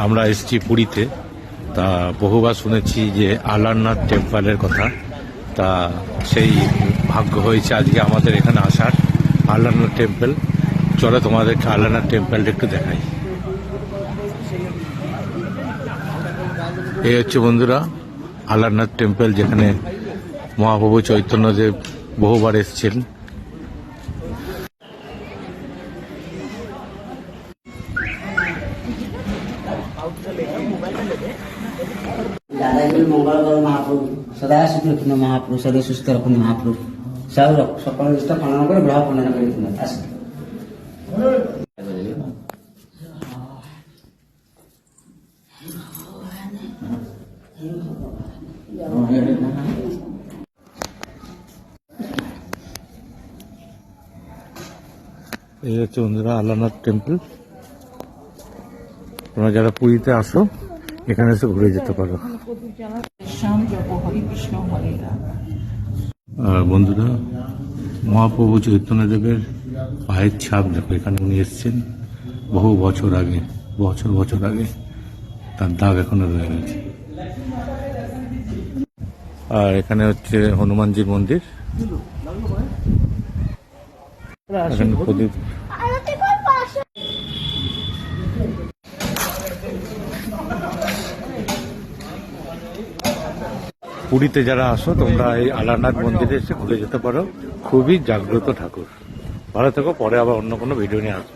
আমরা এসেছি পুরীতে। তা বহুবার শুনেছি যে আলারনাথ টেম্পলের কথা, তা সেই ভাগ্য হয়েছে আজকে আমাদের এখানে আসার। আলারনাথ টেম্পল, চলো তোমাদেরকে আলারনাথ টেম্পলটা একটু দেখাই। এই হচ্ছে বন্ধুরা আলারনাথ টেম্পল, যেখানে মহাপ্রভু চৈতন্যদেব বহুবার এসেছেন। দাদাগিরি মঙ্গল করো মহাপ্রভু, সদা সুখ রক্ষিণ মহাপ্রভু, সদা সুস্থ রক্ষণ মহাপ্রভু, সকল নিষ্ঠা খণ্ডন করে গ্রহ খণ্ডন করে আসেন। এই হচ্ছে বন্ধুরা আলারনাথ টেম্পল। তোমরা যারা পুরীতে আসো এখানে এসে ঘুরে যেতে পারো। আর বন্ধুরা মহাপ্রভু চৈতন্যদেবের পায়ের ছাপ দেখো, এখানে উনি এসেছেন বহু বছর আগে, বছর আগে, তার দাগ এখনো রয়ে গেছে। আর এখানে হচ্ছে হনুমানজির মন্দির। এখানে প্রদীপ। পুরীতে যারা আসো তোমরা এই আলারনাথ মন্দিরে এসে ঘুরে যেতে পারো। খুবই জাগ্রত ঠাকুর। ভালো থেকো, পরে আবার অন্য কোনো ভিডিও নিয়ে আসবো।